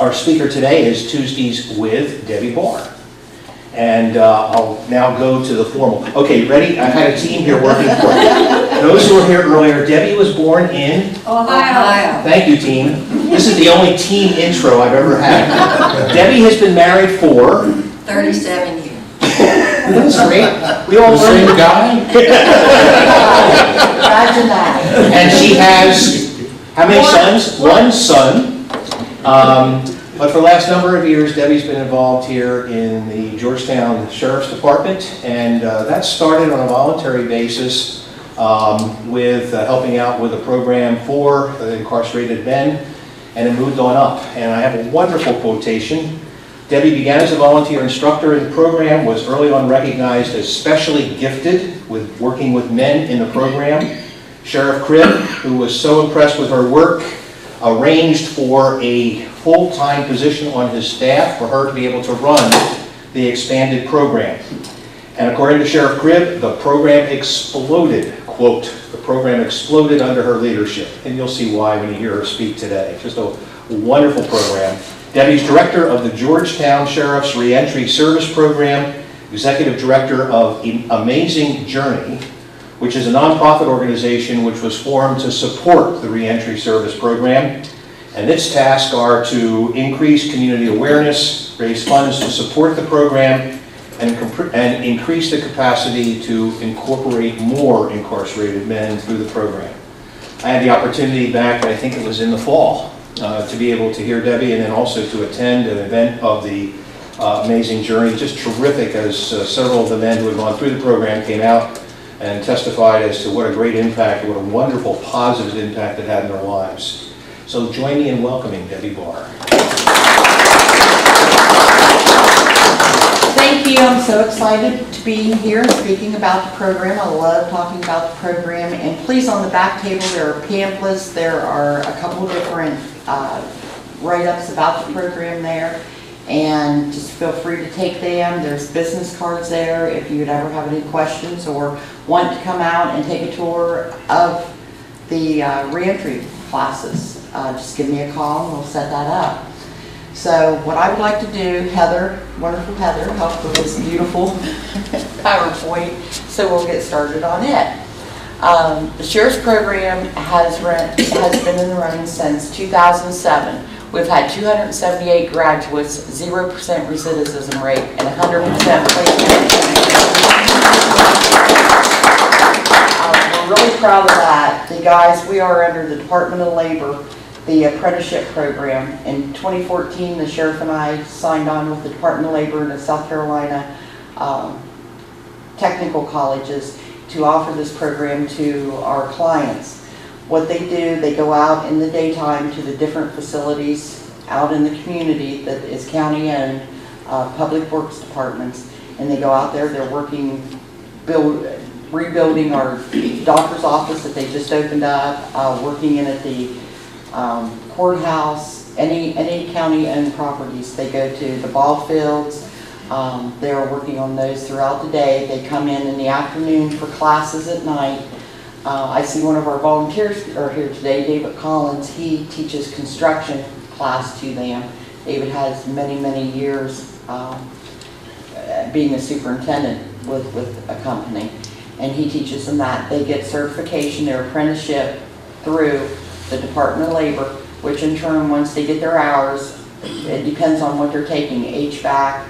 our speaker today is Tuesdays with Debbie Barr. And I'll now go to the formal. Okay, ready? I've had a team here working for me. Those who were here earlier, Debbie was born in Ohio. Thank you, team. This is the only team intro I've ever had. Debbie has been married for 37 years. That's great. We all The same guy? Imagine that. And she has how many sons? One son. But for the last number of years, Debbie's been involved here in the Georgetown Sheriff's Department, and that started on a voluntary basis with helping out with a program for incarcerated men, and it moved on up. And I have a wonderful quotation. Debbie began as a volunteer instructor in the program, was early on recognized as specially gifted with working with men in the program. Sheriff Cribb, who was so impressed with her work, arranged for a full-time position on his staff for her to be able to run the expanded program. And according to Sheriff Cribb, the program exploded, quote, the program exploded under her leadership. And you'll see why when you hear her speak today. Just a wonderful program. Debbie's director of the Georgetown Sheriff's Reentry Service Program, executive director of Amazing Journey, which is a nonprofit organization which was formed to support the Reentry Service Program. And its tasks are to increase community awareness, raise funds to support the program, and increase the capacity to incorporate more incarcerated men through the program. I had the opportunity back, I think it was in the fall, to be able to hear Debbie and then also to attend an event of the Amazing Journey. Just terrific, as several of the men who had gone through the program came out and testified as to what a great impact, what a wonderful positive impact it had in their lives. So join me in welcoming Debbie Barr. Thank you. I'm so excited to be here and speaking about the program. I love talking about the program. And please, on the back table, there are pamphlets. There are a couple of different write-ups about the program there. And just feel free to take them. There's business cards there if you would ever have any questions or want to come out and take a tour of the reentry classes. Just give me a call and we'll set that up. So what I would like to do, Heather, wonderful Heather, help with this beautiful PowerPoint, so we'll get started on it. The Sheriff's Program has been in the running since 2007. We've had 278 graduates, 0% recidivism rate, and 100% placement. We're really proud of that. The guys, we are under the Department of Labor, the apprenticeship program. In 2014, the sheriff and I signed on with the Department of Labor and the South Carolina technical colleges to offer this program to our clients. What they do, they go out in the daytime to the different facilities out in the community that is county owned, public works departments, and they go out there, they're working, rebuilding our doctor's office that they just opened up, working in at the courthouse, any county owned properties. They go to the ball fields, they're working on those throughout the day. They come in the afternoon for classes at night. I see one of our volunteers are here today, David Collins. He teaches construction class to them. David has many, many years being a superintendent with a company, and he teaches them that. They get certification, their apprenticeship through the Department of Labor, which in turn, once they get their hours, it depends on what they're taking, HVAC,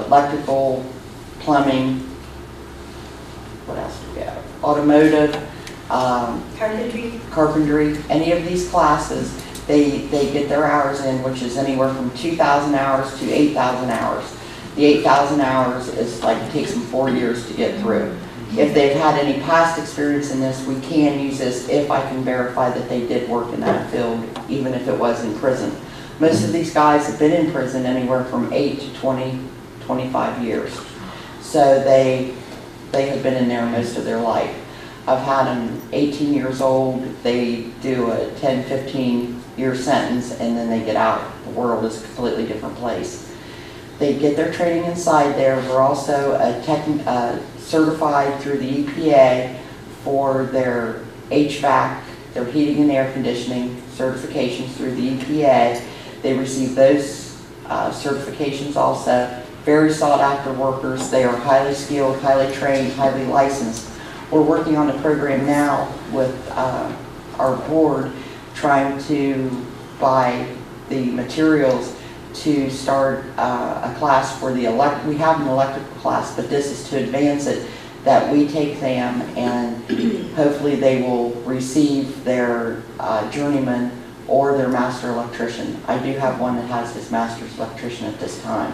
electrical, plumbing, what else do we have? Automotive, carpentry, any of these classes, they get their hours in, which is anywhere from 2,000 hours to 8,000 hours. The 8,000 hours is like, it takes them 4 years to get through. If they've had any past experience in this, we can use this if I can verify that they did work in that field, even if it was in prison. Most of these guys have been in prison anywhere from 8 to 20, 25 years. So they have been in there most of their life. I've had them 18 years old, they do a 10, 15 year sentence, and then they get out. The world is a completely different place. They get their training inside there. We're also certified through the EPA for their HVAC, their heating and air conditioning certifications through the EPA. They receive those certifications also. Very sought after workers. They are highly skilled, highly trained, highly licensed. We're working on a program now with our board, trying to buy the materials to start a class for the we have an electrical class, but this is to advance it, that we take them and hopefully they will receive their journeyman or their master electrician. I do have one that has his master's electrician at this time.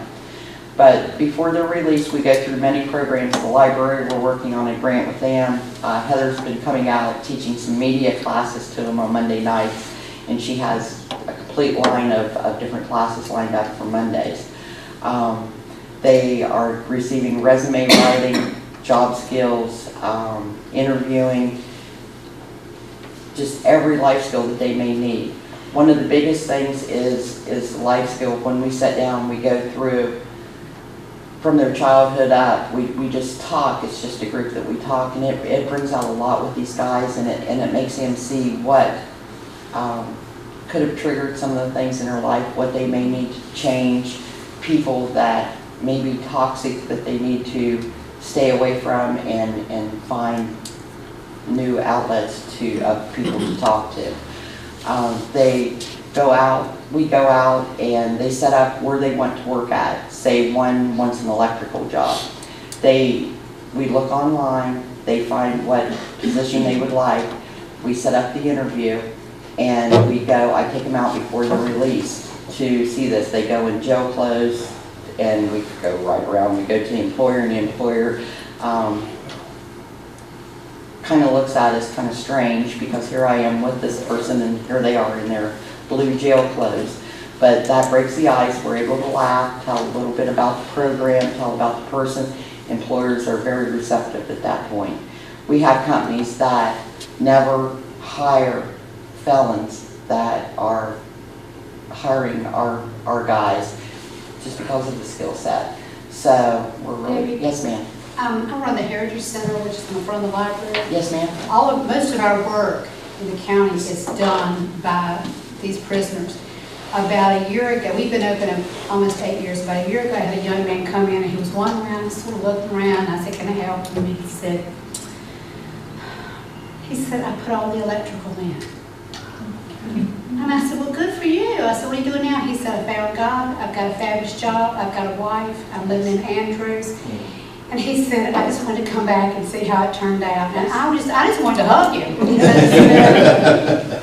But before they're released, we go through many programs at the library. We're working on a grant with them. Heather's been coming out teaching some media classes to them on Monday nights, and she has a complete line of different classes lined up for Mondays. They are receiving resume writing, job skills, interviewing, just every life skill that they may need. One of the biggest things is life skill. When we sit down, we go through from their childhood up, we just talk. It's just a group that we talk, and it brings out a lot with these guys, and it makes them see what could have triggered some of the things in their life, what they may need to change, people that may be toxic that they need to stay away from, and find new outlets of people to talk to. They go out, we go out, and they set up where they want to work at. Say one wants an electrical job. We look online, they find what position they would like, we set up the interview, and I take them out before they're released to see this. They go in jail clothes, and we go right around, we go to the employer, and the employer kind of looks at us kind of strange, because here I am with this person, and here they are in their blue jail clothes. But that breaks the ice. We're able to laugh, tell a little bit about the program, tell about the person. Employers are very receptive at that point. We have companies that never hire felons that are hiring our guys just because of the skill set. So we're really, Debbie? yes ma'am. I run the Heritage Center, which is in the front of the library. Yes ma'am. Most of our work in the county is done by these prisoners. About a year ago, we've been open almost 8 years. About a year ago, I had a young man come in, and he was wandering around, and sort of looking around. And I said, "Can I help him?" And he said, "I put all the electrical in." And I said, "Well, good for you." I said, "What are you doing now?" He said, "I found God. I've got a fabulous job. I've got a wife. I'm living in Andrews." And he said, "I just wanted to come back and see how it turned out." And I just wanted to hug him.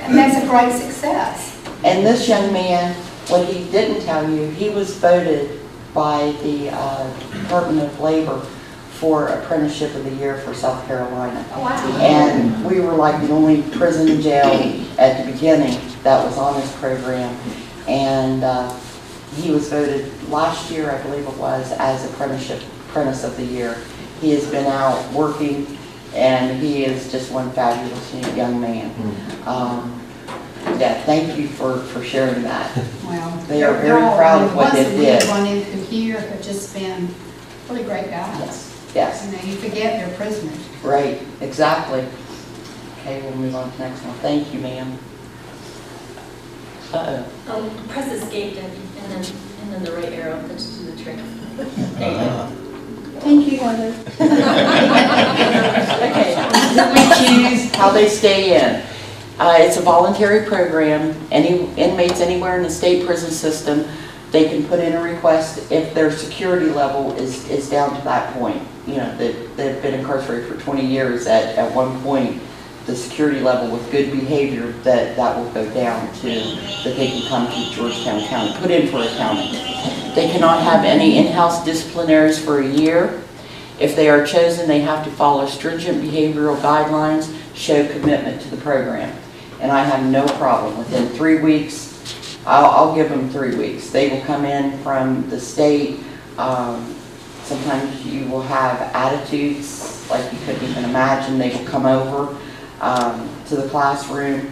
And that's a great success. And this young man, what he didn't tell you, he was voted by the Department of Labor for Apprenticeship of the Year for South Carolina. Oh, wow. And we were like the only prison and jail at the beginning that was on this program. And he was voted last year, I believe it was, as Apprentice of the Year. He has been out working, and he is just one fabulous young man. Yeah, thank you for sharing that. Well, They are very proud of what they did. The ones that we've run into here have just been really great guys. Yes, yes, You know, you forget they're prisoners. right, exactly. Okay, we'll move on to the next one. Thank you, ma'am. Uh-oh. Press escape, Debbie, and then the right arrow, that should do the trick. Thank you, Heather. Okay, we choose how they stay in. It's a voluntary program. Any inmates anywhere in the state prison system, they can put in a request if their security level is down to that point. You know, they've been incarcerated for 20 years. At one point, the security level with good behavior, that will go down to that they can come to Georgetown County, put in for a county. They cannot have any in-house disciplinaries for a year. If they are chosen, they have to follow stringent behavioral guidelines, show commitment to the program. And I have no problem. Within 3 weeks, I'll give them 3 weeks. They will come in from the state. Sometimes you will have attitudes like you couldn't even imagine. They will come over to the classroom,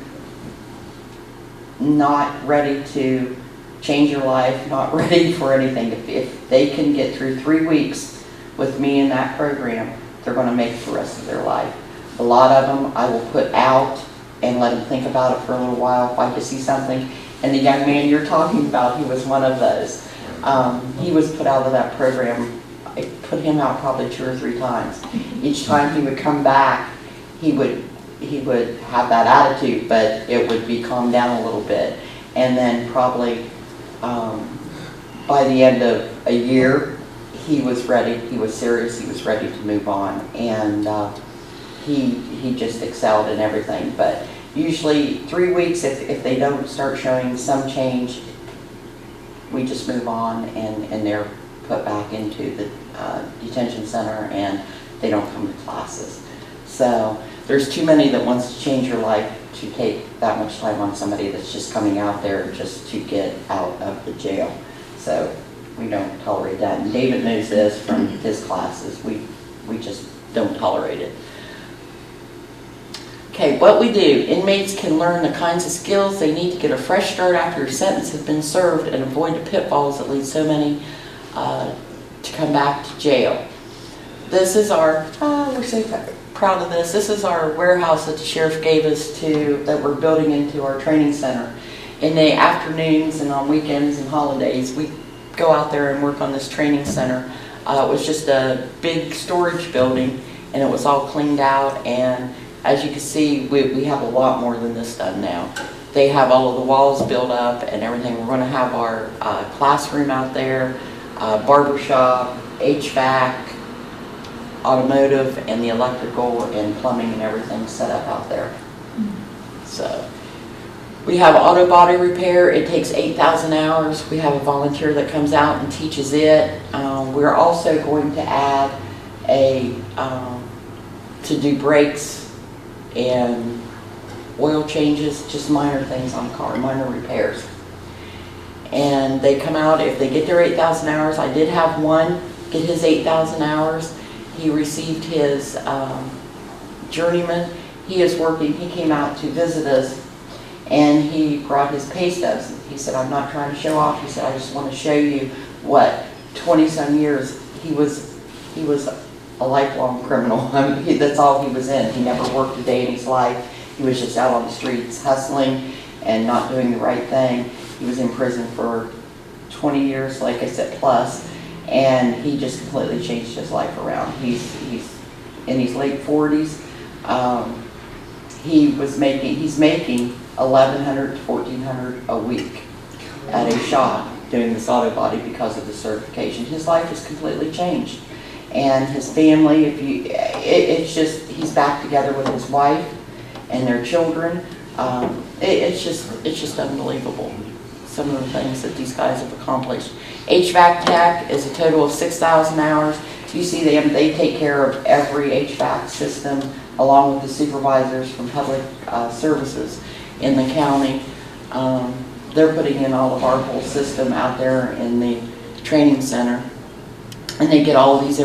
not ready to change your life, not ready for anything. If they can get through 3 weeks with me in that program, they're going to make it the rest of their life. A lot of them I will put out and let them think about it for a little while. If I can see something, And the young man you're talking about, he was one of those. He was put out of that program. It put him out probably 2 or 3 times. Each time he would come back, he would have that attitude, but it would be calmed down a little bit. And then probably by the end of a year, he was ready, he was serious, he was ready to move on. And he just excelled in everything. But usually 3 weeks, if they don't start showing some change, we just move on and they're put back into the detention center and they don't come to classes. So there's too many that wants to change your life to take that much time on somebody that's just coming out there just to get out of the jail. So we don't tolerate that. And David knows this from his classes. We just don't tolerate it. Okay, what we do, inmates can learn the kinds of skills they need to get a fresh start after your sentence has been served and avoid the pitfalls that lead so many to come back to jail. This is our, we're so proud of this. This is our warehouse that the sheriff gave us that we're building into our training center. In the afternoons and on weekends and holidays, we go out there and work on this training center. It was just a big storage building and it was all cleaned out, and as you can see, we have a lot more than this done now. They have all of the walls built up and everything. We're going to have our classroom out there, barber shop, HVAC, automotive, and the electrical and plumbing and everything set up out there. So we have auto body repair. It takes 8,000 hours. We have a volunteer that comes out and teaches it. We're also going to add to do brakes and oil changes, just minor things on the car, minor repairs. And they come out, if they get their 8,000 hours, I did have one get his 8,000 hours. He received his journeyman. He is working, he came out to visit us and he brought his pay stubs. He said, I'm not trying to show off. He said, I just want to show you what 20-some years he was a lifelong criminal. I mean, that's all he was in. He never worked a day in his life. He was just out on the streets hustling and not doing the right thing. He was in prison for 20 years, like I said, plus, and he just completely changed his life around. He's in his late 40s. He's making $1,100 to $1,400 a week at a shop doing this auto body because of the certification. His life has completely changed. And his family, it's just, he's back together with his wife and their children. It's just unbelievable, some of the things that these guys have accomplished. HVAC tech is a total of 6,000 hours. You see them, they take care of every HVAC system along with the supervisors from public services in the county. They're putting in all of our whole system out there in the training center. And they get all of these,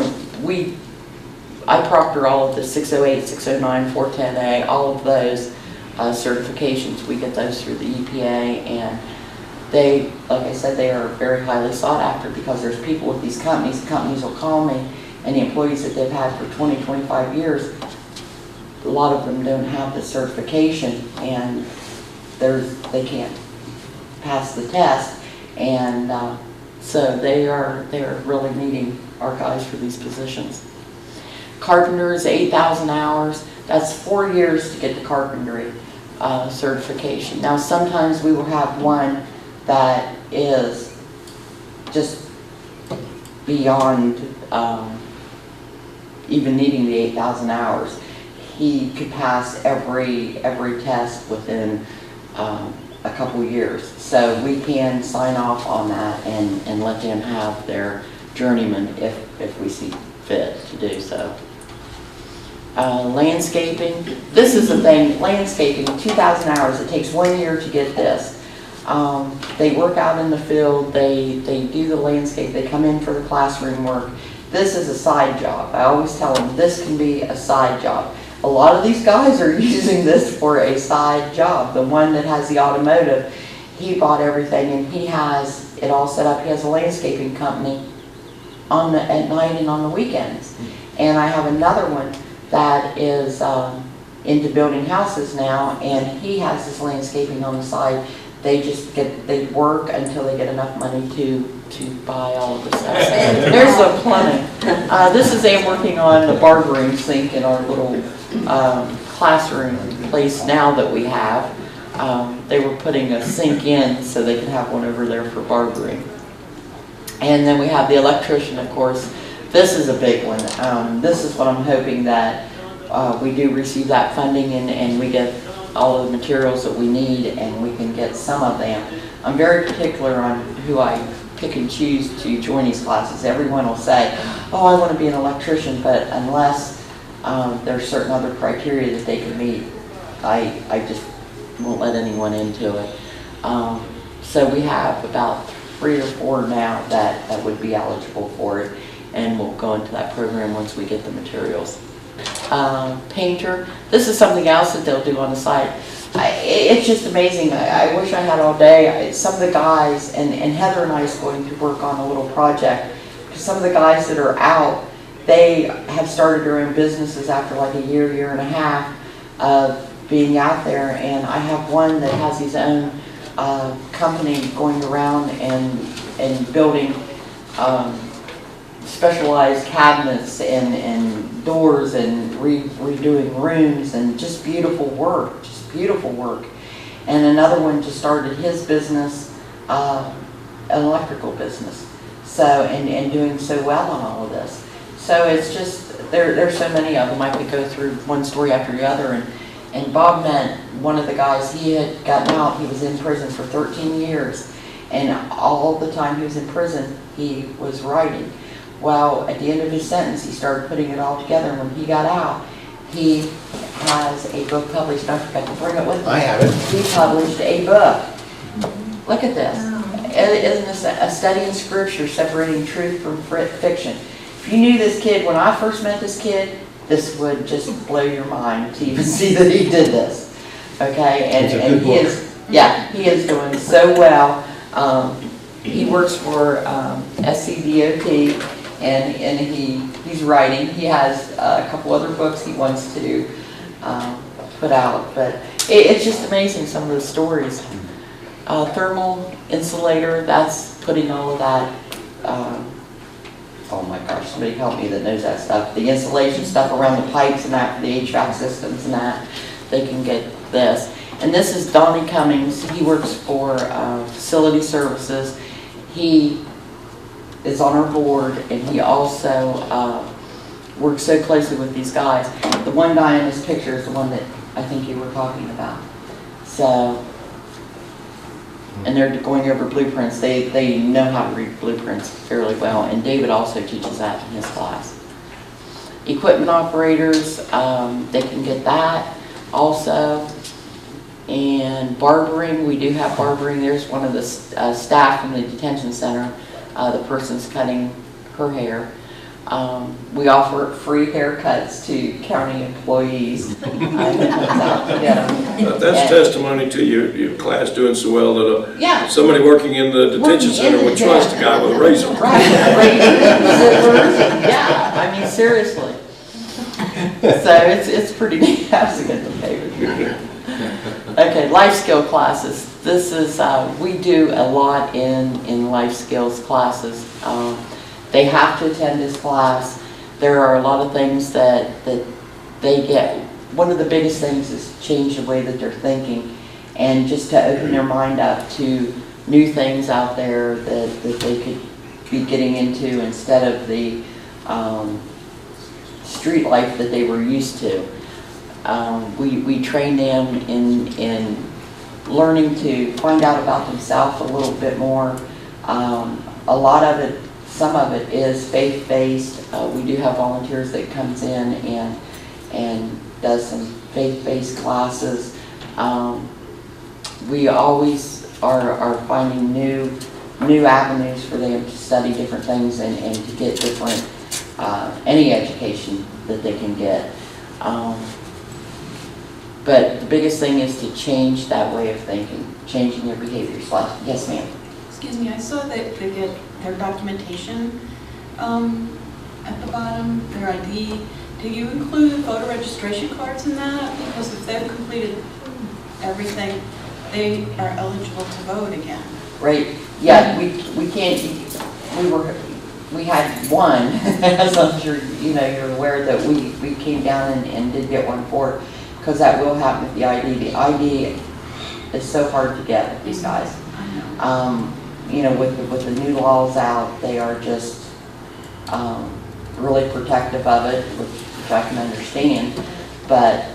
I proctor all of the 608, 609, 410A, all of those certifications. We get those through the EPA, and they, like I said, they are very highly sought after because there's people with these companies. Companies will call me, and the employees that they've had for 20, 25 years, a lot of them don't have the certification, and they can't pass the test, and so they are really needing our guys for these positions. Carpenters, 8,000 hours. That's 4 years to get the carpentry certification. Now sometimes we will have one that is just beyond even needing the 8,000 hours. He could pass every test within a couple years. So we can sign off on that and let them have their journeyman if we see fit to do so. Landscaping, this is the thing, landscaping, 2,000 hours. It takes 1 year to get this. They work out in the field, they do the landscape, they come in for the classroom work. This is a side job. I always tell them this can be a side job. A lot of these guys are using this for a side job. The one that has the automotive, he bought everything and he has it all set up. He has a landscaping company at night and on the weekends. And I have another one that is into building houses now, and he has his landscaping on the side. they work until they get enough money to buy all of the stuff. There's the plumbing. This is them working on the barbering sink in our little classroom place now that we have. They were putting a sink in so they could have one over there for barbering. And then we have the electrician, of course. This is a big one. This is what I'm hoping that we do receive that funding and we get all of the materials that we need and we can get some of them. I'm very particular on who I pick and choose to join these classes. Everyone will say, oh, I want to be an electrician, but unless there's certain other criteria that they can meet, I just won't let anyone into it. So we have about 3 or 4 now that would be eligible for it, and we'll go into that program once we get the materials. Painter, this is something else that they'll do on the side. It's just amazing. I wish I had all day. Some of the guys, and Heather and I is going to work on a little project, because some of the guys that are out, they have started their own businesses after like a year and a half of being out there, and I have one that has his own company going around and building specialized cabinets and doors and redoing rooms and just beautiful work. And another one just started his business, an electrical business. So, and doing so well on all of this. So it's just, there's so many of them. I could go through one story after the other. And Bob met one of the guys, he had gotten out, he was in prison for 13 years. And all the time he was in prison, he was writing. Well, at the end of his sentence, he started putting it all together. And when he got out, he has a book published. I forgot to bring it with me. I have it. He published a book. Look at this. Isn't this a study in scripture separating truth from fiction? If you knew this kid, when I first met this kid, this would just blow your mind to even see that he did this. Okay, and he is, yeah, he is doing so well. He works for SCDOT, and he's writing. He has a couple other books he wants to put out, but it's just amazing, some of the stories. Thermal insulator, that's putting all of that, oh my gosh, somebody help me that knows that stuff. The insulation stuff around the pipes and that, for the HVAC systems and that, they can get this. And this is Donnie Cummings. He works for Facility Services. He is on our board, and he also works so closely with these guys. The one guy in this picture is the one that I think you were talking about. So, and they're going over blueprints. They know how to read blueprints fairly well, and David also teaches that in his class. Equipment operators, they can get that also. And barbering, we do have barbering. There's one of the staff from the detention center. The person's cutting her hair. We offer free haircuts to county employees. That's testimony to your class doing so well that Yeah. somebody working in the detention center would trust a guy with a razor. Right, yeah, I mean, seriously. So it's pretty neat. I was going to pay with you. Okay, life skill classes. This is, we do a lot in life skills classes. They have to attend this class. There are a lot of things that they get. One of the biggest things is change the way that they're thinking, and just to open their mind up to new things out there that they could be getting into instead of the street life that they were used to. We train them in learning to find out about themselves a little bit more. A lot of it, some of it is faith-based. We do have volunteers that comes in and does some faith-based classes. We always are finding new avenues for them to study different things and to get different, any education that they can get. But the biggest thing is to change that way of thinking, changing their behaviors. Yes, ma'am. Excuse me, I saw that they get their documentation at the bottom, their ID. Do you include photo registration cards in that? Because if they've completed everything, they are eligible to vote again. Right, yeah, we can't, we had one, as I'm sure you're aware, that we came down and did get one for, because that will happen with the ID. The ID is so hard to get with these guys. With the new laws out, they are just really protective of it, which I can understand, but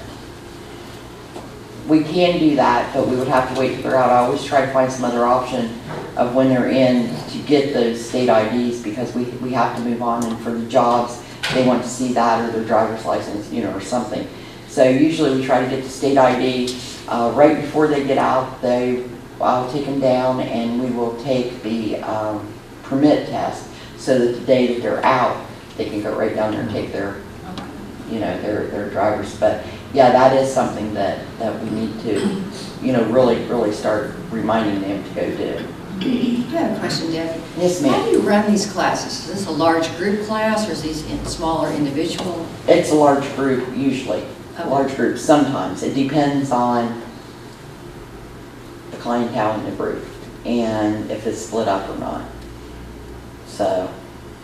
we can do that, but we would have to wait till they're out. I always try to find some other option of when they're in to get those state IDs, because we have to move on, and for the jobs, they want to see that, or their driver's license, or something. So usually we try to get the state ID right before they get out. I'll take them down, and we will take the permit test, so that the day that they're out, they can go right down there and take their drivers. But yeah, that is something that we need to, really start reminding them to go do. I have a question, Debbie. Yes, How ma'am. do you run these classes? Is this a large group class, or is these in smaller individual? It's a large group usually. Okay. Large group sometimes. It depends on the clientele in the group and if it's split up or not. So,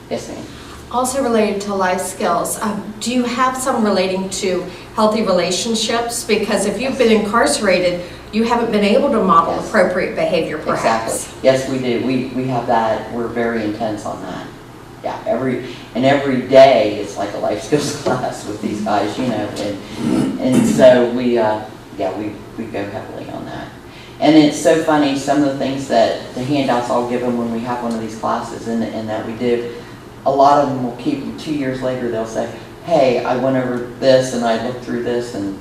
yes, ma'am. Also related to life skills, do you have some relating to healthy relationships? Because if you've been incarcerated, you haven't been able to model Yes. appropriate behavior, perhaps. Exactly. Yes, we do. We have that. We're very intense on that. Yeah, every day it's like a life skills class with these guys, and so we go heavily on that. And it's so funny, some of the things that the handouts I'll give them when we have one of these classes and that we do, a lot of them will keep them 2 years later. They'll say, hey, I went over this and I looked through this, and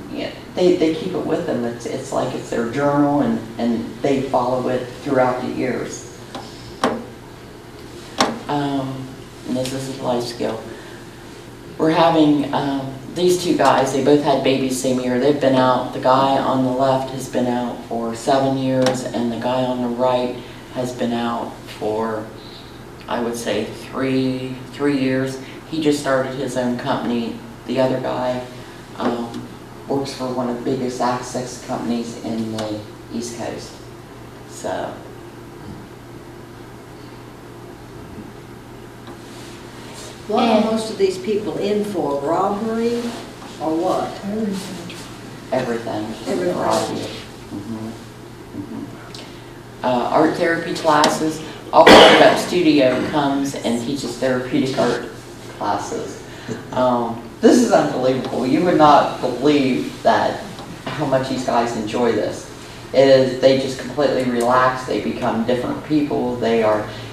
they keep it with them. It's like it's their journal, and they follow it throughout the years. And this is a life skill. We're having these two guys, they both had babies same year. They've been out. The guy on the left has been out for 7 years, and the guy on the right has been out for, I would say, three years. He just started his own company. The other guy works for one of the biggest access companies in the East Coast. So. What are most of these people in for? Robbery or what? Everything. Everything. Variety. Art therapy classes. All Fired Up Studio comes and teaches therapeutic art classes. This is unbelievable. You would not believe that how much these guys enjoy this. They just completely relax. They become different people.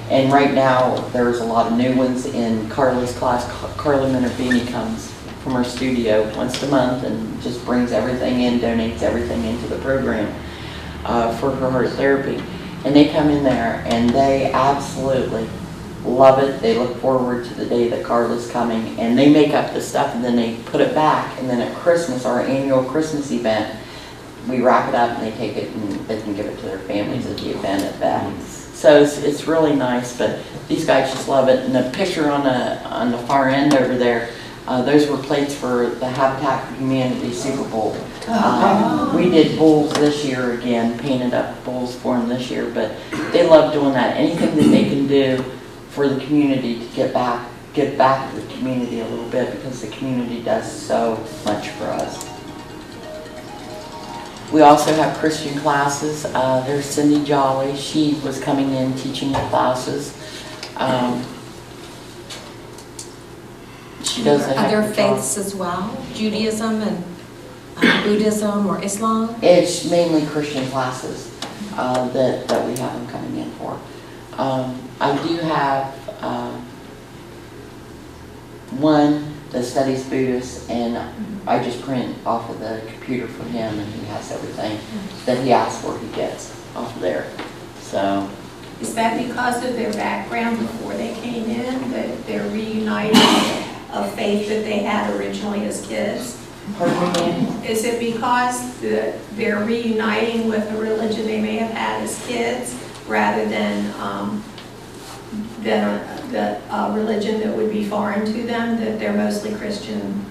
And right now there's a lot of new ones in Carla's class. Carla Minervini comes from her studio once a month and just brings everything in, donates everything into the program for her art therapy. And they come in there and they absolutely love it. They look forward to the day that Carla's coming, and they make up the stuff and then they put it back. And then at Christmas, our annual Christmas event, we wrap it up and they take it and they can give it to their families at the event at that. So it's really nice, but these guys just love it. And the picture on the far end over there, those were plates for the Habitat for Humanity Super Bowl. We did bulls this year again, painted up bulls for them this year, but they love doing that. Anything that they can do for the community to get back to the community a little bit, because the community does so much for us. We also have Christian classes. There's Cindy Jolly. She was coming in teaching the classes. She does a Other heck of a job. faiths as well? Judaism and Buddhism or Islam? It's mainly Christian classes that we have them coming in for. I do have one that studies Buddhist, and I just print off of the computer for him, and he has everything that he asks for, he gets off of there. So. Is that because of their background before they came in, that they're reuniting a faith that they had originally as kids? Pardon me, ma'am? Is it because they're reuniting with a religion they may have had as kids, rather than a religion that would be foreign to them, that they're mostly Christian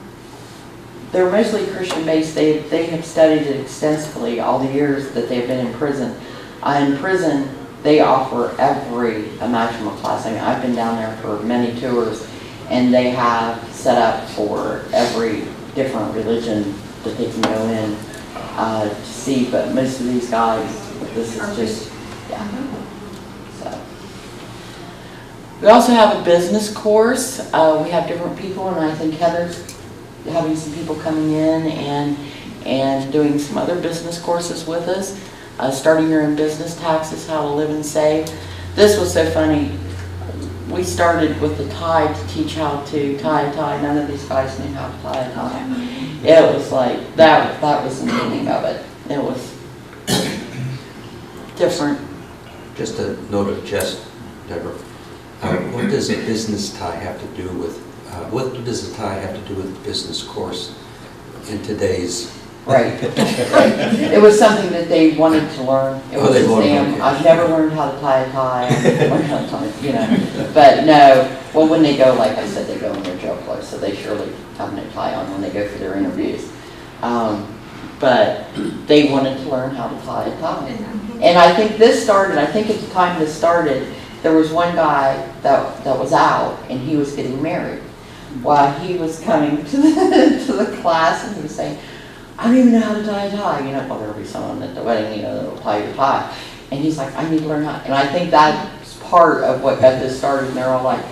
they're mostly Christian-based. They have studied it extensively all the years that they've been in prison. In prison, they offer every imaginable class. I mean, I've been down there for many tours, and they have set up for every different religion that they can go in to see. But most of these guys, this is just, yeah. So. We also have a business course. We have different people, and I think Heather's having some people coming in and doing some other business courses with us. Starting your own business taxes, how to live and save. This was so funny. We started with the tie to teach how to tie a tie. None of these guys knew how to tie a tie. It was like, that was the meaning of it. It was different. Just a note of jest, Deborah. What does a business tie have to do with, what does a tie have to do with a business course in today's? Right. It was something that they wanted to learn. It was a damn, okay. I've never learned how to tie a tie. I've never learned how to tie, you know. But no, well, when they go, like I said, they go in their jail clothes, so they surely have no tie on when they go for their interviews. But they wanted to learn how to tie a tie. And I think this started, I think at the time this started, there was one guy that was out, and he was getting married. While he was coming to the class, and he was saying, I don't even know how to tie a tie. You know, well, there'll be someone at the wedding, you know, that'll tie your tie. And he's like, I need to learn how. And I think that's part of what got this started. And they're all like,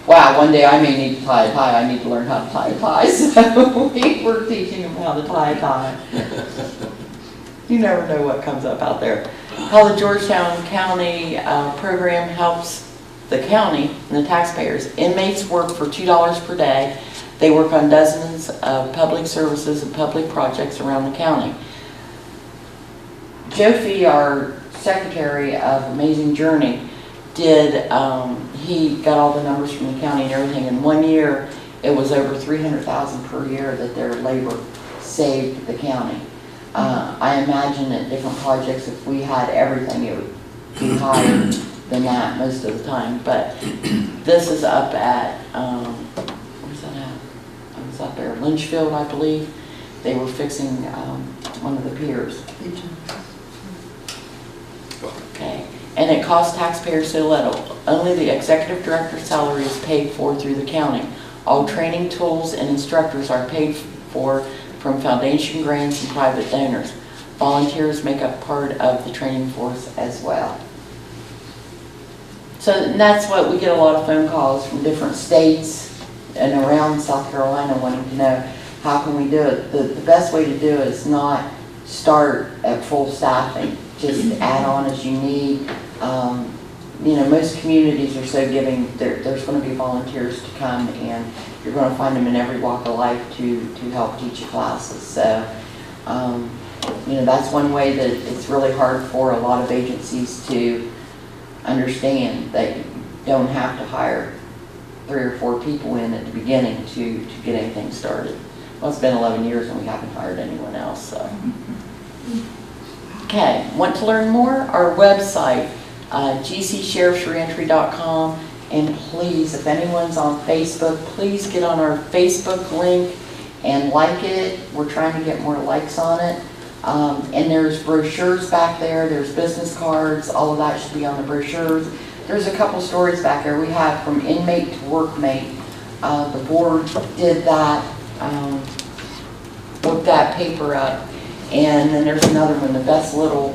wow, one day I may need to tie a tie. I need to learn how to tie a tie. So we were teaching them how to tie a tie. You never know what comes up out there. How the Georgetown County program helps the county and the taxpayers. Inmates work for $2 per day. They work on dozens of public services and public projects around the county. Joe Fee, our secretary of Amazing Journey, he got all the numbers from the county and everything. In 1 year, it was over $300,000 per year that their labor saved the county. I imagine at different projects, if we had everything, it would be higher than that most of the time. But this is up at, where's that at? It was up there, Lynchfield, I believe. They were fixing one of the piers. Okay, and it costs taxpayers so little. Only the executive director's salary is paid for through the county. All training tools and instructors are paid for from foundation grants and private donors. Volunteers make up part of the training force as well. So that's what we get, a lot of phone calls from different states and around South Carolina wanting to know, how can we do it? The best way to do it is not start at full staffing, just add on as you need. You know, most communities are so giving, there's going to be volunteers to come, and you're going to find them in every walk of life to help teach you classes. So, you know, that's one way that it's really hard for a lot of agencies to understand, that you don't have to hire 3 or 4 people in at the beginning to get anything started. Well, it's been 11 years and we haven't hired anyone else. So. Okay, want to learn more? Our website, gcsheriffsreentry.com, and please, if anyone's on Facebook, please get on our Facebook link and like it. We're trying to get more likes on it. And there's brochures back there, there's business cards, all of that should be on the brochures. There's a couple stories back there. We have from inmate to workmate. The board did that, looked that paper up. And then there's another one, the best little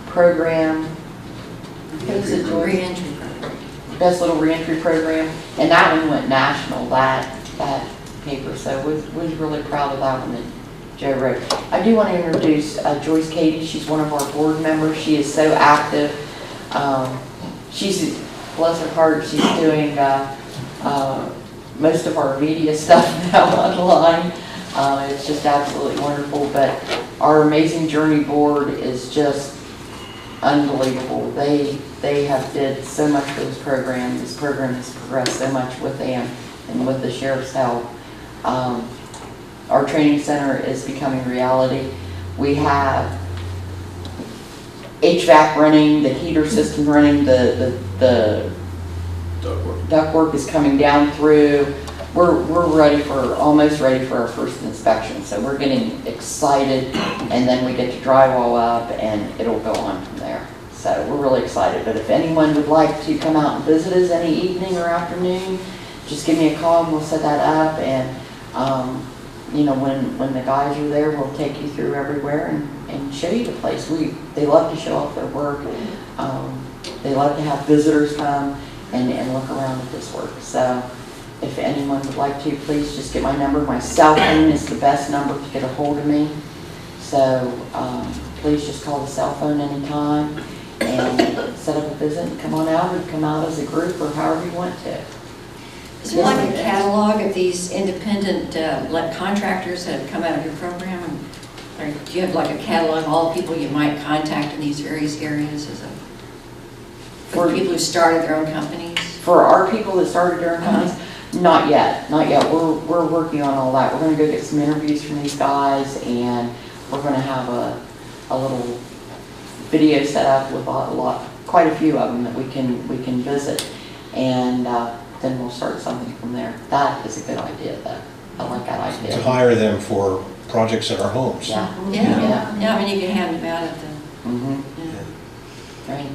program. What is it, Joy? Reentry program. Best little reentry program. And that one went national, that paper. So we're really proud of that one that Joe wrote. I do want to introduce Joyce Katie. She's one of our board members. She is so active. She's, bless her heart, she's doing most of our media stuff now online. It's just absolutely wonderful. But our Amazing Journey board is just unbelievable. They have did so much for this program. This program has progressed so much with them and with the sheriff's help. Our training center is becoming reality. We have HVAC running, the heater system running, the ductwork is coming down through. we're ready almost ready for our first inspection. So we're getting excited, and then we get to drywall up, and it'll go on from there. So we're really excited. But if anyone would like to come out and visit us any evening or afternoon, just give me a call and we'll set that up. And you know, when the guys are there, we'll take you through everywhere and show you the place. They love to show off their work. They love to have visitors come and look around at this work. So if anyone would like to, please just get my number. My cell phone is the best number to get a hold of me. So please just call the cell phone anytime and set up a visit and come on out, or come out as a group, or however you want to. Is there like a catalog of these independent contractors that have come out of your program? Or do you have like a catalog of all the people you might contact in these various areas for people who started their own companies? For our people that started their own companies? Not yet, not yet. We're working on all that. We're going to go get some interviews from these guys, and we're going to have a little video set up with quite a few of them that we can visit, and then we'll start something from there. That is a good idea, though. I like that idea. To hire them for projects at our homes. Yeah, I mean, you can hand them out at the... Right.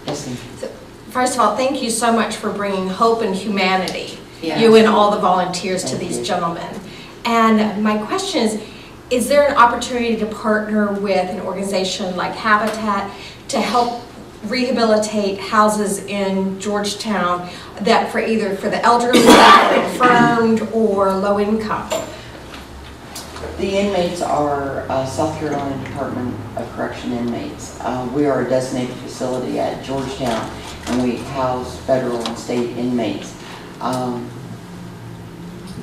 Yes, ma'am. So, first of all, thank you so much for bringing hope and humanity, Yes. you and all the volunteers, to Thank these you. gentlemen. And my question is there an opportunity to partner with an organization like Habitat to help rehabilitate houses in Georgetown that for either for the elderly, or infirmed, or low income? The inmates are South Carolina Department of Correction inmates. We are a designated facility at Georgetown, and we house federal and state inmates.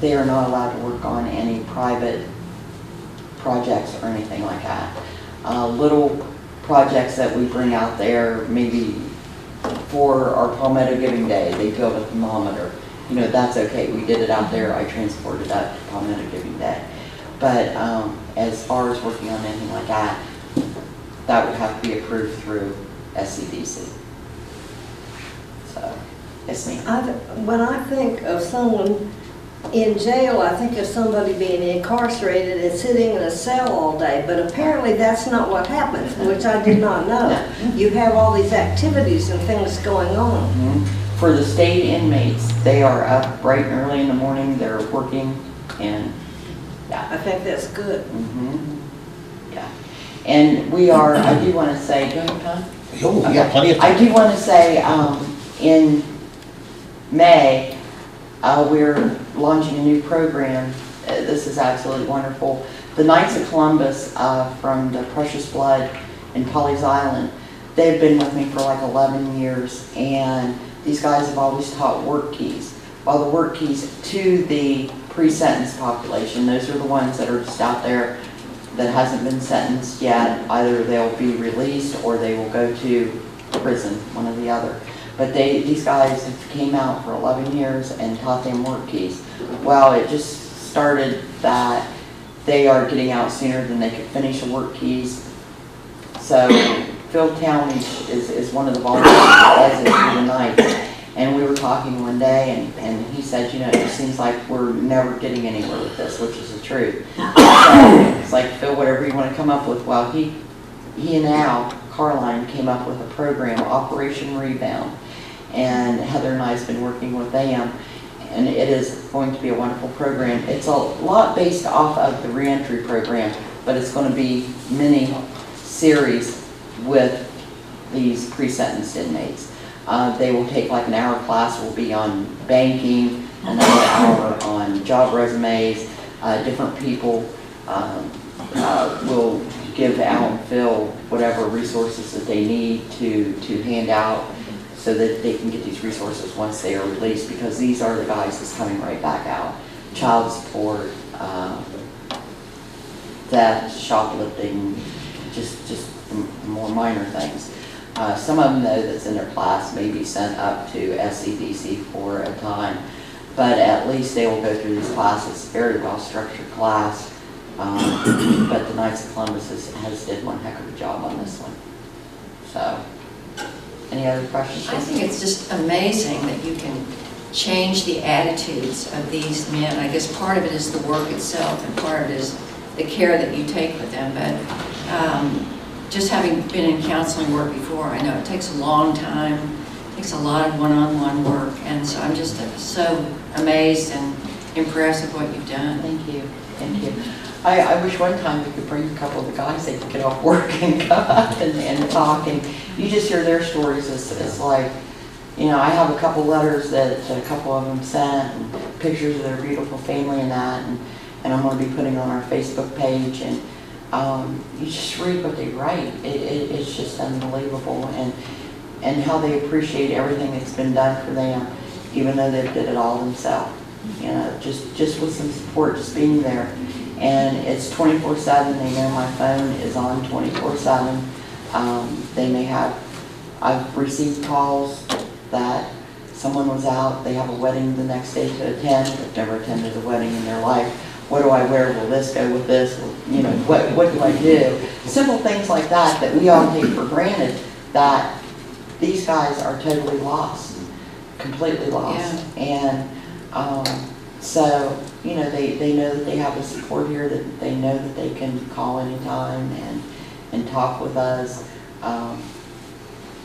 They are not allowed to work on any private projects or anything like that. Little projects that we bring out there, maybe for our Palmetto Giving Day, they build a thermometer. You know, that's okay. We did it out there. I transported that to Palmetto Giving Day. But as far as working on anything like that, that would have to be approved through SCDC. So, yes, ma'am. When I think of someone in jail, I think of somebody being incarcerated and sitting in a cell all day, but apparently that's not what happens, which I did not know. You have all these activities and things going on. For the state inmates, they are up bright and early in the morning, they're working, and I think that's good. Yeah. And we are, I do want to say, do you have time? Oh, we got plenty of time. I do want to say, in May, we're launching a new program. This is absolutely wonderful. The Knights of Columbus from the Precious Blood in Pawleys Island, they've been with me for like 11 years, and these guys have always taught work keys. Well, the work keys to the pre-sentence population, those are the ones that are just out there that hasn't been sentenced yet. Either they'll be released or they will go to prison, one or the other. But these guys have came out for 11 years and taught them work keys. Well, it just started that they are getting out sooner than they could finish the work keys. So Phil Talmadge is one of the volunteers that does it through the night. And we were talking one day, and he said, you know, it just seems like we're never getting anywhere with this, which is the truth. So it's like, Phil, whatever you want to come up with. Well, he and Al Carline came up with a program, Operation Rebound. And Heather and I have been working with them, and it is going to be a wonderful program. It's a lot based off of the Reentry program, but it's going to be mini series with these pre-sentenced inmates. They will take like an hour class, will be on banking, another hour on job resumes. Different people will give Al and Phil whatever resources that they need to hand out, so that they can get these resources once they are released, because these are the guys that's coming right back out. Child support, theft, shoplifting, just more minor things. Some of them, though, that's in their class may be sent up to SCDC for a time, but at least they will go through these classes. Very well structured class, but the Knights of Columbus has did one heck of a job on this one. So. Any other questions? I think it's just amazing that you can change the attitudes of these men. I guess part of it is the work itself, and part of it is the care that you take with them. But just having been in counseling work before, I know it takes a long time, it takes a lot of one-on-one work, and so I'm just so amazed and impressed with what you've done. Thank you. Thank you. I wish one time we could bring a couple of the guys, they could get off work and go out and talk, and you just hear their stories. It's like, you know, I have a couple letters that a couple of them sent, and pictures of their beautiful family and that, and I'm going to be putting on our Facebook page, and you just read what they write. It's just unbelievable, and how they appreciate everything that's been done for them, even though they did it all themselves. You know, just with some support, just being there. And it's 24/7. They know my phone is on 24/7. They may have, I've received calls that someone was out, they have a wedding the next day to attend, they've never attended a wedding in their life. What do I wear? Will this go with this? You know, what do I do? Simple things like that we all take for granted, that these guys are totally lost, completely lost. Yeah. And so, you know, they know that they have the support here, that they know that they can call anytime and talk with us.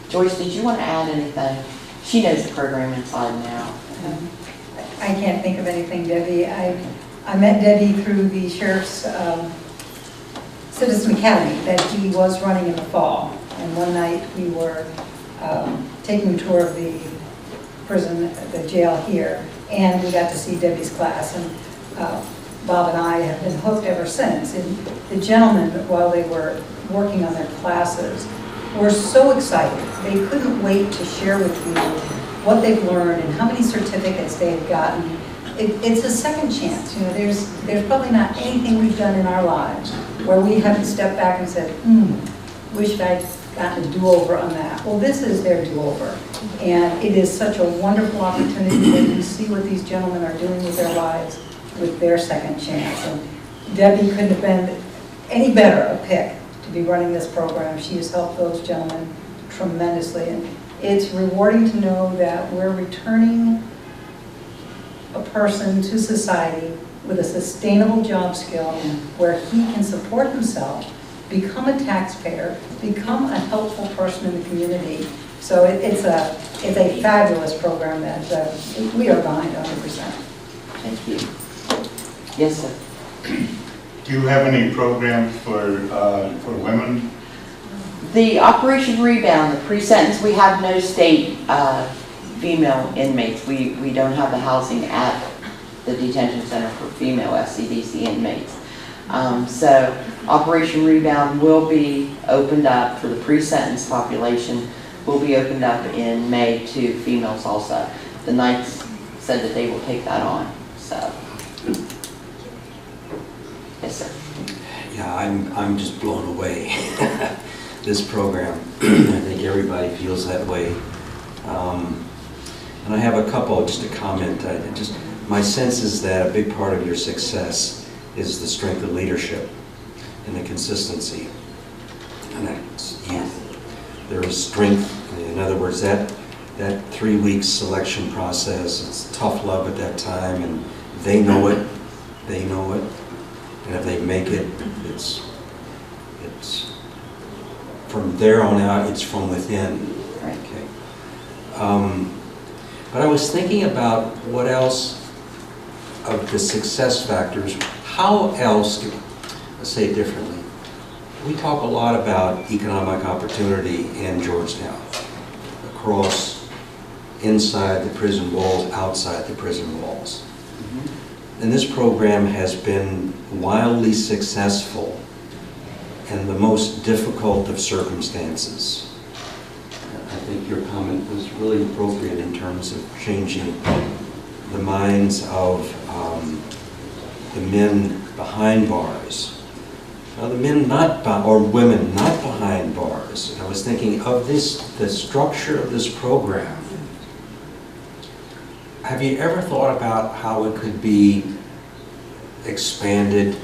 Joyce, did you want to add anything? She knows the program inside and out. I can't think of anything, Debbie. I met Debbie through the Sheriff's Citizen Academy that he was running in the fall. And one night we were taking a tour of the prison, the jail here, and we got to see Debbie's class. And Bob and I have been hooked ever since. And the gentlemen, while they were working on their classes, were so excited. They couldn't wait to share with you what they've learned and how many certificates they had gotten. It's a second chance. You know, there's probably not anything we've done in our lives where we haven't stepped back and said, wish I'd gotten a do-over on that. Well, this is their do-over. And it is such a wonderful opportunity when you see what these gentlemen are doing with their lives with their second chance. And Debbie couldn't have been any better a pick to be running this program. She has helped those gentlemen tremendously. And it's rewarding to know that we're returning a person to society with a sustainable job skill where he can support himself, become a taxpayer, become a helpful person in the community. So it's a fabulous program that we are behind 100%. Thank you. Yes, sir. Do you have any programs for women? The Operation Rebound, the pre-sentence, we have no state female inmates. We don't have the housing at the detention center for female FCDC inmates. So Operation Rebound will be opened up for the pre-sentence population, will be opened up in May to females also. The Knights said that they will take that on, so. Yes, sir. Yeah, I'm just blown away. This program, I think everybody feels that way. And I have a couple, just a comment. My sense is that a big part of your success is the strength of leadership and the consistency. And that's youth. There is strength. In other words, that 3-week selection process, it's tough love at that time, and they know it. They know it. And if they make it, it's from there on out, it's from within. Okay. But I was thinking about what else of the success factors, how else, let's say it differently. We talk a lot about economic opportunity in Georgetown, across, inside the prison walls, outside the prison walls. And this program has been wildly successful in the most difficult of circumstances. I think your comment was really appropriate in terms of changing the minds of the men behind bars. Now, the men or women not behind bars. I was thinking of the structure of this program. Have you ever thought about how it could be expanded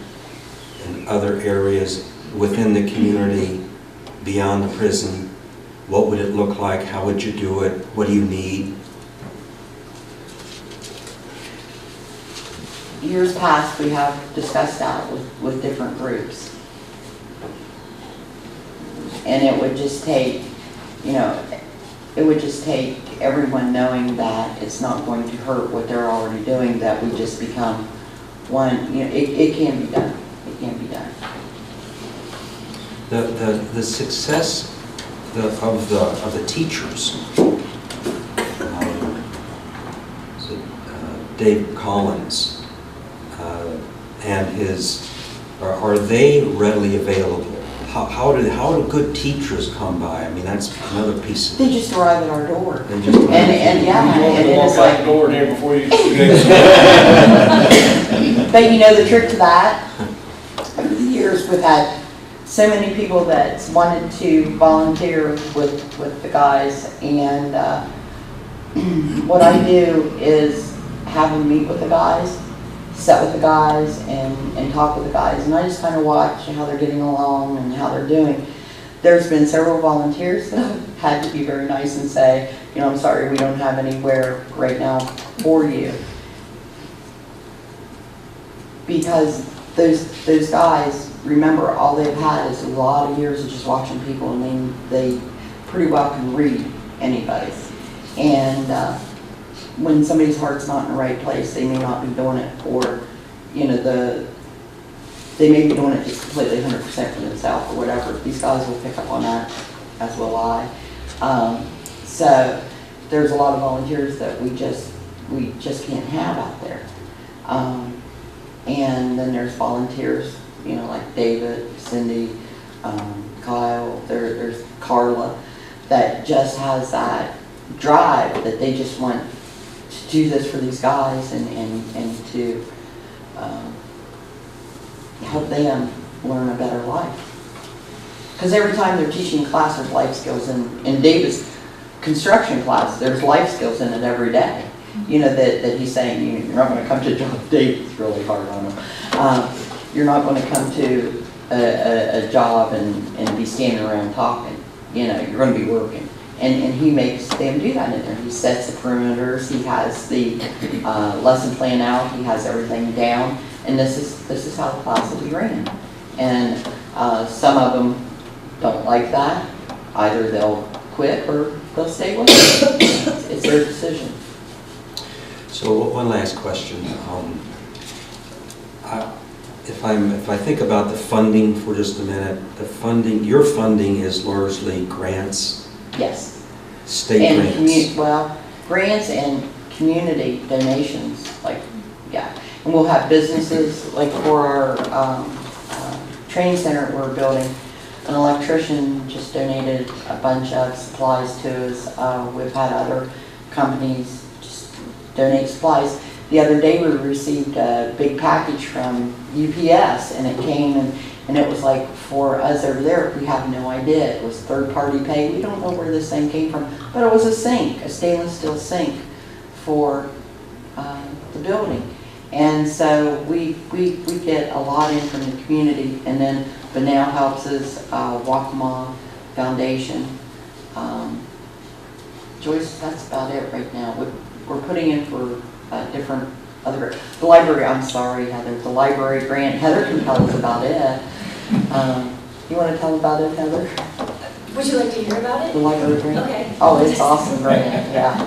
in other areas within the community, beyond the prison? What would it look like? How would you do it? What do you need? years past, we have discussed that with different groups. And it would just take, you know, it would just take everyone knowing that it's not going to hurt what they're already doing, that we just become one, you know, it can be done. It can be done. The success of the teachers, Dave Collins and his, are they readily available? How do good teachers come by? I mean, that's another piece of They just arrive at our door. They just arrive. And yeah, and it is Walk out like, the door there before you. but you know the trick to that? Over the years, we've had so many people that wanted to volunteer with the guys, and what I do is have them meet with the guys, sit with the guys, and talk with the guys, and I just kind of watch how they're getting along and how they're doing. There's been several volunteers that have had to be very nice and say, you know, I'm sorry, we don't have anywhere right now for you. Because those guys, remember, all they've had is a lot of years of just watching people, and they pretty well can read anybody. And when somebody's heart's not in the right place, they may not be doing it for, you know, they may be doing it just completely 100% for themselves or whatever. These guys will pick up on that, as will I. So there's a lot of volunteers that we just can't have out there. And then there's volunteers, you know, like David, Cindy, Kyle, there's Carla, that just has that drive that they just want to do this for these guys and to help them learn a better life. Because every time they're teaching class, there's life skills. In David's construction class, there's life skills in it every day. You know, that he's saying, you're not going to come to job. David's really hard on him. You're not going to come to a job and be standing around talking. You know, you're going to be working. And he makes them do that in there. He sets the perimeters. He has the lesson plan out. He has everything down. And this is how the class will be ran. And some of them don't like that. Either they'll quit or they'll stay with it. It's their decision. So one last question. If I think about the funding for just a minute, your funding is largely grants. Yes. State grants. Well, grants and community donations, like, yeah. And we'll have businesses, like for our training center we're building, an electrician just donated a bunch of supplies to us. We've had other companies just donate supplies. The other day we received a big package from UPS, and it came and it was like, for us over there, we have no idea. It was third-party pay. We don't know where this thing came from, but it was a sink, a stainless steel sink for the building. And so we get a lot in from the community, and then Banal helps us, Waccamaw Foundation. Joyce, that's about it right now. We're putting in for different other, the library, I'm sorry, Heather, the library grant. Heather can tell us about it. You want to tell about it, Heather? Would you like to hear about it? The library grant? Okay. Oh, it's awesome grant, yeah.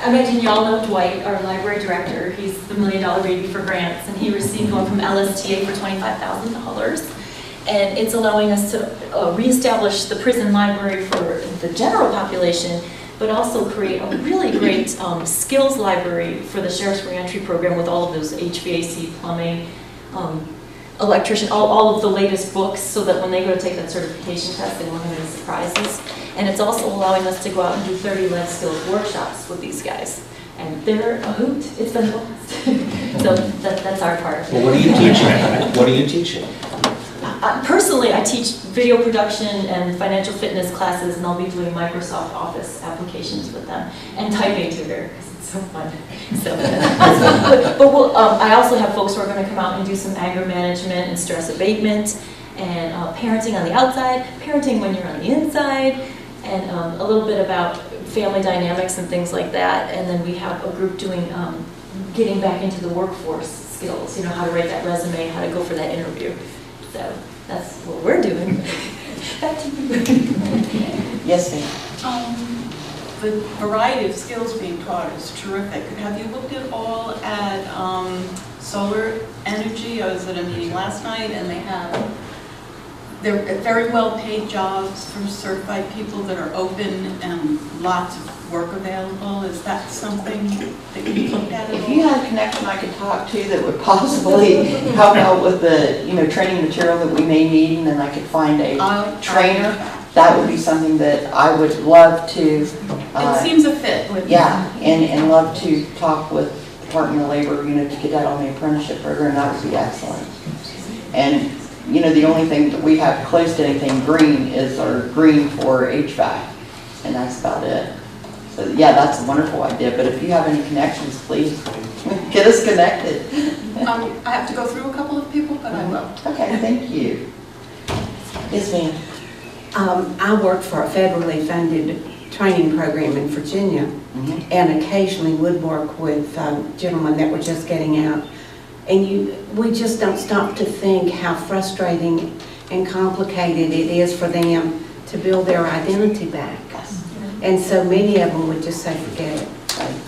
I imagine you all know Dwight, our library director. He's the $1 million baby for grants, and he received one from LSTA for $25,000. And it's allowing us to reestablish the prison library for the general population, but also create a really great skills library for the Sheriff's Reentry program with all of those HVAC, plumbing, electrician, all of the latest books, so that when they go to take that certification test, they won't have any surprises. And it's also allowing us to go out and do 30 life skills workshops with these guys. And they're a hoot. It's been a blast. So that's our part of it. Well, what are you teaching? What are you teaching? Personally, I teach video production and financial fitness classes, and I'll be doing Microsoft Office applications with them, and typing tutor, because it's so fun. So, but we'll, I also have folks who are going to come out and do some anger management and stress abatement, and parenting on the outside, parenting when you're on the inside, and a little bit about family dynamics and things like that. And then we have a group doing getting back into the workforce skills, you know, how to write that resume, how to go for that interview. So that's what we're doing. Back to you. Yes, ma'am. The variety of skills being taught is terrific. Have you looked at all at solar energy? I was at a meeting last night, and they're very well-paid jobs for certified people that are open and lots of work available. Is that something that you've looked at all? If you had a connection I could talk to that would possibly help out with the, training material that we may need, and then I could find a trainer, that would be something that I would love to. It seems a fit with. Yeah, and love to talk with Department of Labor, to get that on the apprenticeship program. That would be excellent. And the only thing that we have close to anything green is our green for HVAC, and that's about it. So yeah, that's a wonderful idea, but if you have any connections, please get us connected. I have to go through a couple of people, but I will. Okay, thank you. Yes, ma'am. I work for a federally funded training program in Virginia, and occasionally would work with gentlemen that were just getting out. And we just don't stop to think how frustrating and complicated it is for them to build their identity back. And so many of them would just say, forget it.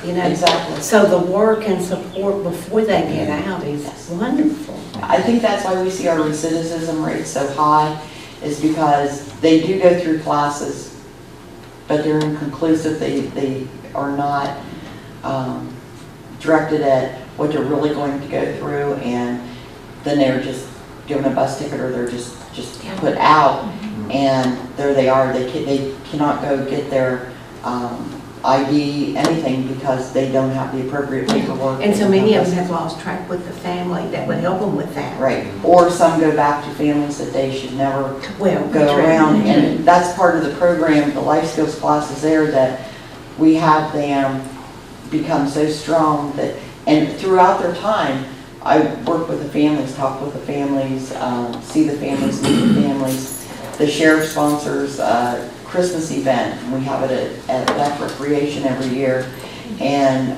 Exactly. So the work and support before they get out is wonderful. I think that's why we see our recidivism rate so high, is because they do go through classes, but they're inconclusive. They are not directed at what they're really going to go through, and then they're just given a bus ticket, or they're just put out, and there they are. They cannot go get their ID, anything, because they don't have the appropriate paperwork. And so many of them have lost track with the family that would help them with that. Right, or some go back to families that they should never go around, and that's part of the program, the life skills classes there, that we have them become so strong that, and throughout their time, I work with the families, talk with the families, see the families, meet the families. The sheriff sponsors a Christmas event, and we have it at Back Recreation every year, and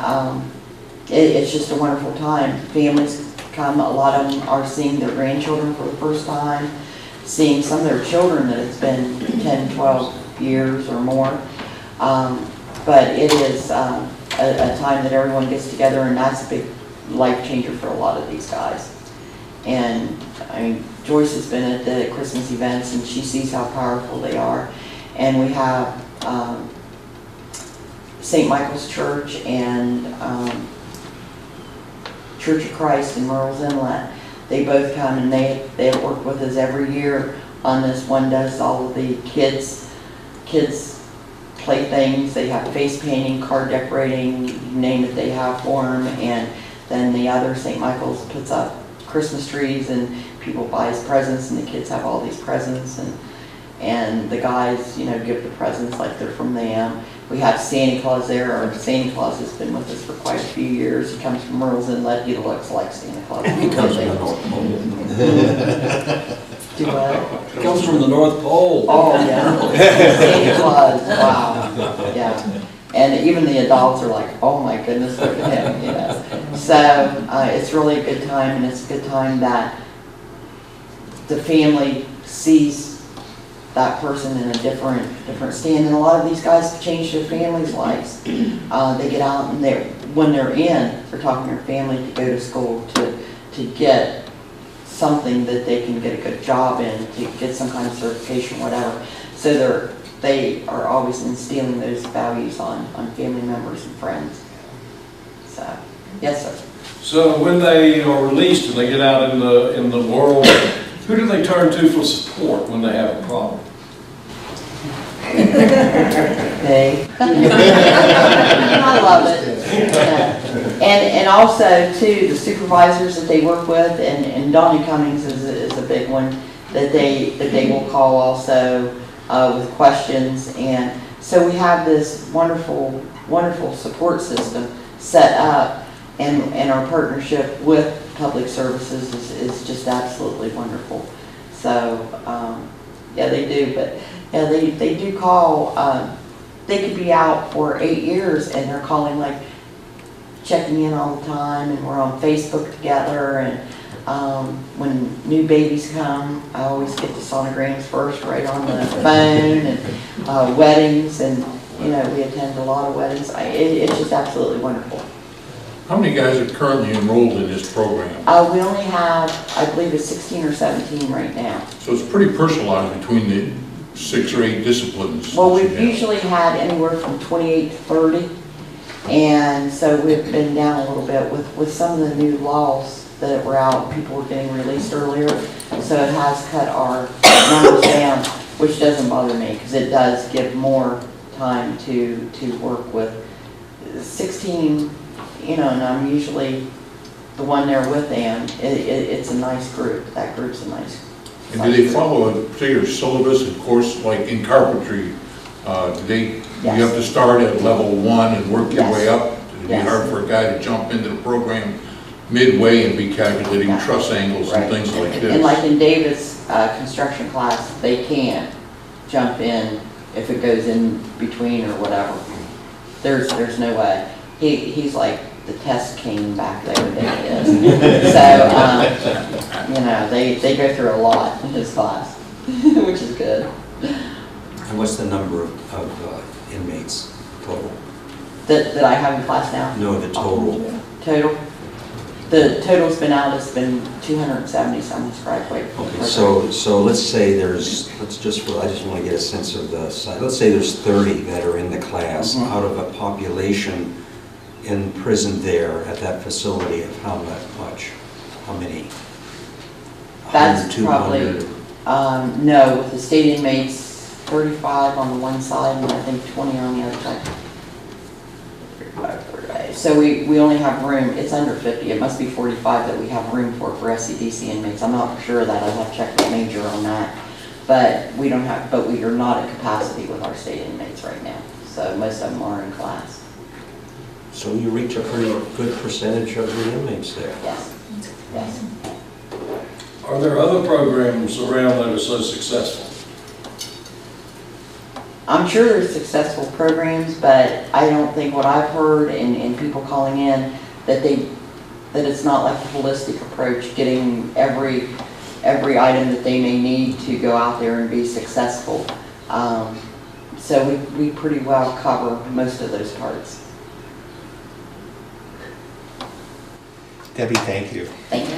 it's just a wonderful time. Families come, a lot of them are seeing their grandchildren for the first time, seeing some of their children that it's been 10, 12 years or more. But it is a time that everyone gets together, and that's a big life changer for a lot of these guys. And I mean, Joyce has been at the Christmas events, and she sees how powerful they are. And we have St. Michael's Church and Church of Christ in Murrells Inlet. They both come, and they work with us every year on this. One does all of the kids playthings. They have face painting, card decorating, you name it, they have for them. And then the other, St. Michael's, puts up Christmas trees, and people buy presents, and the kids have all these presents, and the guys, give the presents like they're from them. We have Santa Claus there. Our Santa Claus has been with us for quite a few years. He comes from Murrells Inlet. He looks like Santa Claus. He comes from the North Pole. Do what? He comes from the North Pole. Oh, yeah. Santa Claus, wow. Yeah. And even the adults are like, oh my goodness, look at him, So it's really a good time, and it's a good time that the family sees that person in a different stand. And a lot of these guys change their families' lives. They get out, and when they're in, they're talking to their family to go to school, to get something that they can get a good job in, to get some kind of certification, whatever. So they are always instilling those values on family members and friends. So, yes, sir. So when they are released and they get out in the world, who do they turn to for support when they have a problem? They. I love it. Yeah. And also, too, the supervisors that they work with, and Donnie Cummings is a big one, that they will call also with questions. And so we have this wonderful support system set up, and our partnership with Public Services is just absolutely wonderful. So yeah, they do, but yeah, they do call. They could be out for 8 years, and they're calling like checking in all the time, and we're on Facebook together, and when new babies come, I always get the sonograms first right on the phone, and weddings, and you know, we attend a lot of weddings. It's just absolutely wonderful. How many guys are currently enrolled in this program? We only have, I believe it's 16 or 17 right now. So it's pretty personalized between the 6 or 8 disciplines. Well, we've usually had anywhere from 28 to 30, and so we've been down a little bit with some of the new laws that were out. People were getting released earlier, so it has cut our numbers down, which doesn't bother me because it does give more time to work with 16, you know, and I'm usually the one there with them. It's a nice group. That group's a nice. And do they follow a particular syllabus and course, like in carpentry? You have to start at level 1 and work your way up? It'd be hard for a guy to jump into the program midway and be calculating truss angles and things like this. And like in David's construction class, they can jump in if it goes in between or whatever. There's no way. He's like the test king back there that he is. So, you know, they go through a lot in his class, which is good. And what's the number of inmates total? That I have in class now? No, the total. Total? The total's been out, it's been 270 some, correctly. Okay, so let's say I just want to get a sense of the size. Let's say there's 30 that are in the class out of a population in prison there at that facility of how much? How many? That's probably, no, with the state inmates, 35 on the one side and I think 20 on the other side. So we only have room, it's under 50, it must be 45 that we have room for SCDC inmates. I'm not sure of that, I'll have to check with Major on that. But we are not at capacity with our state inmates right now. So most of them are in class. So you reach a pretty good percentage of the inmates there. Yes, yes. Are there other programs around that are so successful? I'm sure there's successful programs, but I don't think what I've heard and people calling in that it's not like a holistic approach, getting every item that they may need to go out there and be successful. So we pretty well cover most of those parts. Debbie, thank you. Thank you.